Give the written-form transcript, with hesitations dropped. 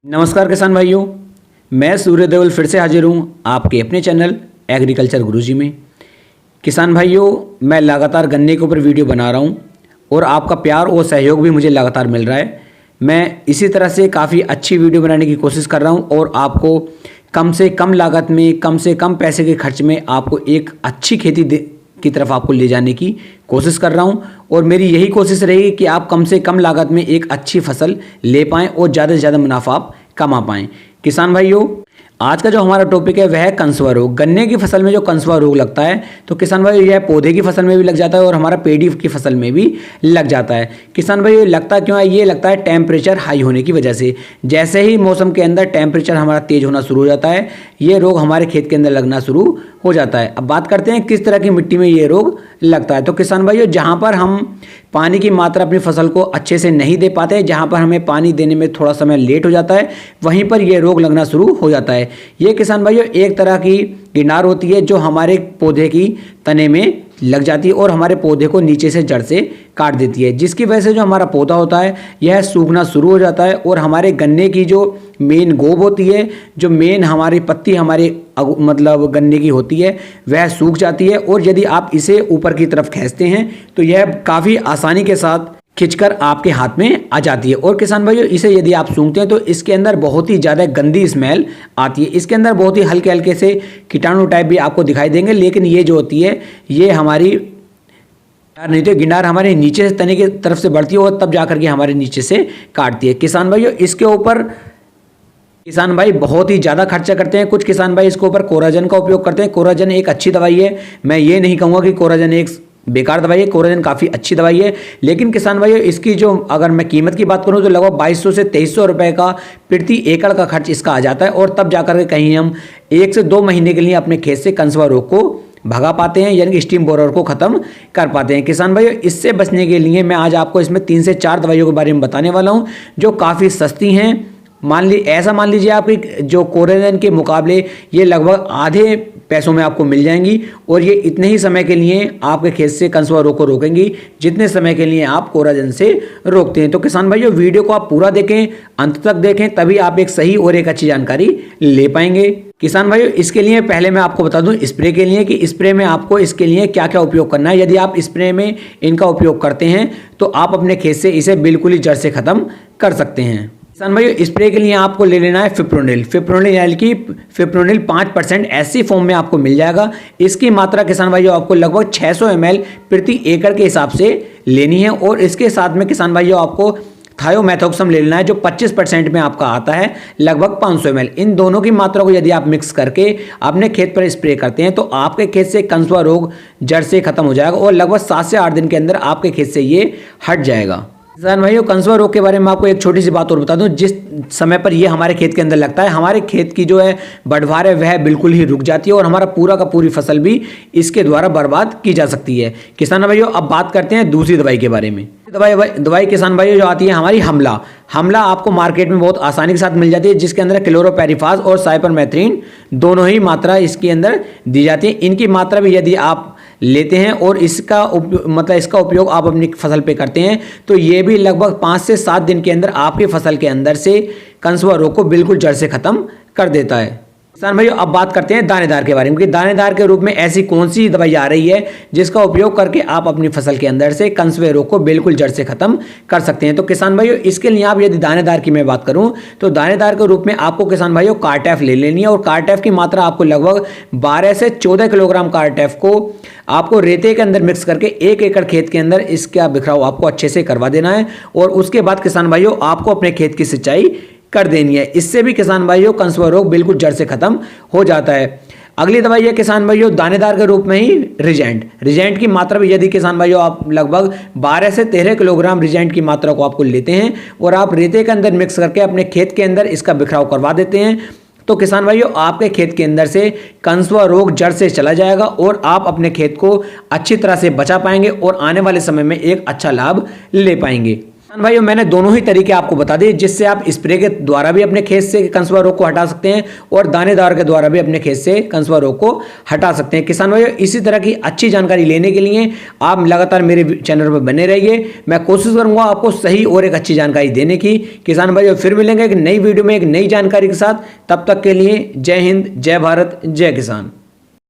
नमस्कार किसान भाइयों, मैं सूर्य देवल फिर से हाजिर हूँ आपके अपने चैनल एग्रीकल्चर गुरुजी में। किसान भाइयों, मैं लगातार गन्ने के ऊपर वीडियो बना रहा हूँ और आपका प्यार और सहयोग भी मुझे लगातार मिल रहा है। मैं इसी तरह से काफ़ी अच्छी वीडियो बनाने की कोशिश कर रहा हूँ और आपको कम से कम लागत में, कम से कम पैसे के खर्च में आपको एक अच्छी खेती की तरफ आपको ले जाने की कोशिश कर रहा हूं। और मेरी यही कोशिश रहेगी कि आप कम से कम लागत में एक अच्छी फसल ले पाएं और ज़्यादा से ज़्यादा मुनाफा आप कमा पाएं। किसान भाइयों, आज का जो हमारा टॉपिक है वह है कंसुआ रोग। गन्ने की फसल में जो कंसुआ रोग लगता है तो किसान भाई यह पौधे की फसल में भी लग जाता है और हमारा पेड़ी की फसल में भी लग जाता है। किसान भाई लगता क्यों है? ये लगता है टेम्परेचर हाई होने की वजह से। जैसे ही मौसम के अंदर टेम्परेचर हमारा तेज होना शुरू हो जाता है, ये रोग हमारे खेत के अंदर लगना शुरू हो जाता है। अब बात करते हैं किस तरह की मिट्टी में ये रोग लगता है। तो किसान भाइयों, जहाँ पर हम पानी की मात्रा अपनी फसल को अच्छे से नहीं दे पाते, जहाँ पर हमें पानी देने में थोड़ा समय लेट हो जाता है, वहीं पर यह रोग लगना शुरू हो जाता है। ये किसान भाइयों एक तरह की गिनार होती है जो हमारे पौधे की तने में लग जाती है और हमारे पौधे को नीचे से जड़ से काट देती है, जिसकी वजह से जो हमारा पौधा होता है यह सूखना शुरू हो जाता है और हमारे गन्ने की जो मेन गोब होती है, जो मेन हमारी पत्ती हमारे मतलब गन्ने की होती है, वह सूख जाती है। और यदि आप इसे ऊपर की तरफ खींचते हैं तो यह काफ़ी आसानी के साथ खिंचकर आपके हाथ में आ जाती है। और किसान भाइयों, इसे यदि आप सूंघते हैं तो इसके अंदर बहुत ही ज़्यादा गंदी स्मेल आती है। इसके अंदर बहुत ही हल्के हल्के से कीटाणु टाइप भी आपको दिखाई देंगे, लेकिन ये जो होती है ये हमारी नहीं तो गिनार हमारे नीचे से तने की तरफ से बढ़ती है और तब जाकर के हमारे नीचे से काटती है। किसान भाइयों, इसके ऊपर किसान भाई बहुत ही ज़्यादा खर्चा करते हैं। कुछ किसान भाई इसके ऊपर कोराजन का उपयोग करते हैं। कोराजन एक अच्छी दवाई है, मैं ये नहीं कहूँगा कि कोराजन एक बेकार दवाई है। कोराजन काफ़ी अच्छी दवाई है, लेकिन किसान भाइयों इसकी जो अगर मैं कीमत की बात करूं तो लगभग 2200 से 2300 रुपए का प्रति एकड़ का खर्च इसका आ जाता है। और तब जाकर के कहीं हम 1 से 2 महीने के लिए अपने खेत से कंसुआ रोग को भगा पाते हैं, यानी कि स्टीम बोरर को खत्म कर पाते हैं। किसान भाइयों, इससे बचने के लिए मैं आज आपको इसमें 3 से 4 दवाइयों के बारे में बताने वाला हूँ जो काफ़ी सस्ती हैं। मान लीजिए आप जो कोराजन के मुकाबले ये लगभग आधे पैसों में आपको मिल जाएंगी और ये इतने ही समय के लिए आपके खेत से कंसुआ रोग को रोकेंगी जितने समय के लिए आप कोराजन से रोकते हैं। तो किसान भाइयों, वीडियो को आप पूरा देखें, अंत तक देखें, तभी आप एक सही और एक अच्छी जानकारी ले पाएंगे। किसान भाइयों, इसके लिए पहले मैं आपको बता दूं स्प्रे के लिए कि स्प्रे में आपको इसके लिए क्या क्या उपयोग करना है। यदि आप स्प्रे में इनका उपयोग करते हैं तो आप अपने खेत से इसे बिल्कुल ही जड़ से खत्म कर सकते हैं। किसान भाइयों, स्प्रे के लिए आपको ले लेना है फिप्रोनिल यानी कि फिप्रोनिल 5% ऐसी फॉर्म में आपको मिल जाएगा। इसकी मात्रा किसान भाइयों आपको लगभग 600 ml प्रति एकड़ के हिसाब से लेनी है। और इसके साथ में किसान भाइयों आपको थायोमेथोक्सम ले लेना है जो 25% में आपका आता है, लगभग 500 ml। इन दोनों की मात्रा को यदि आप मिक्स करके अपने खेत पर स्प्रे करते हैं तो आपके खेत से कंसुआ रोग जड़ से खत्म हो जाएगा और लगभग 7 से 8 दिन के अंदर आपके खेत से ये हट जाएगा। किसान भाइयों, कंसुआ रोग के बारे में आपको एक छोटी सी बात और बता दूं। जिस समय पर ये हमारे खेत के अंदर लगता है, हमारे खेत की जो है बढ़वार है वह बिल्कुल ही रुक जाती है और हमारा पूरा का पूरी फसल भी इसके द्वारा बर्बाद की जा सकती है। किसान भाइयों, अब बात करते हैं दूसरी दवाई के बारे में। दवाई किसान भाइयों जो आती है हमारी हमला आपको मार्केट में बहुत आसानी के साथ मिल जाती है, जिसके अंदर क्लोरोपेरिफास और साइपरमेथ्रिन दोनों ही मात्रा इसके अंदर दी जाती है। इनकी मात्रा भी यदि आप लेते हैं और इसका उपयोग आप अपनी फसल पे करते हैं तो ये भी लगभग 5 से 7 दिन के अंदर आपकी फसल के अंदर से कंसुआ रोग को बिल्कुल जड़ से खत्म कर देता है। किसान भाइयों, अब बात करते हैं दानेदार के बारे में कि दानेदार के रूप में ऐसी कौन सी दवाई आ रही है जिसका उपयोग करके आप अपनी फसल के अंदर से कंसुए रोग को बिल्कुल जड़ से खत्म कर सकते हैं। तो किसान भाइयों, इसके लिए आप यदि दानेदार की मैं बात करूं तो दानेदार के रूप में आपको किसान भाइयों कार्टेफ ले लेनी है। और कार्टेफ की मात्रा आपको लगभग 12 से 14 किलोग्राम कार्टेफ को आपको रेते के अंदर मिक्स करके 1 एकड़ खेत के अंदर इसका बिखराव आपको अच्छे से करवा देना है। और उसके बाद किसान भाइयों आपको अपने खेत की सिंचाई कर देनी है। इससे भी किसान भाइयों कंसुआ रोग बिल्कुल जड़ से खत्म हो जाता है। अगली दवाई है किसान भाइयों दानेदार के रूप में ही रिजेंट की मात्रा भी यदि किसान भाइयों आप लगभग 12 से 13 किलोग्राम रिजेंट की मात्रा को आपको लेते हैं और आप रेते के अंदर मिक्स करके अपने खेत के अंदर इसका बिखराव करवा देते हैं तो किसान भाइयों आपके खेत के अंदर से कंसुआ रोग जड़ से चला जाएगा और आप अपने खेत को अच्छी तरह से बचा पाएंगे और आने वाले समय में एक अच्छा लाभ ले पाएंगे। भाइयों मैंने दोनों ही तरीके आपको बता दिए, जिससे आप स्प्रे के द्वारा भी अपने खेत से कंसुआ रोग को हटा सकते हैं और दानेदार के द्वारा भी अपने खेत से कंसुआ रोग को हटा सकते हैं। किसान भाइयों इसी तरह की अच्छी जानकारी लेने के लिए आप लगातार मेरे चैनल पर बने रहिए। मैं कोशिश करूंगा आपको सही और एक अच्छी जानकारी देने की। किसान भाइयों फिर मिलेंगे एक नई वीडियो में एक नई जानकारी के साथ। तब तक के लिए जय हिंद, जय भारत, जय किसान।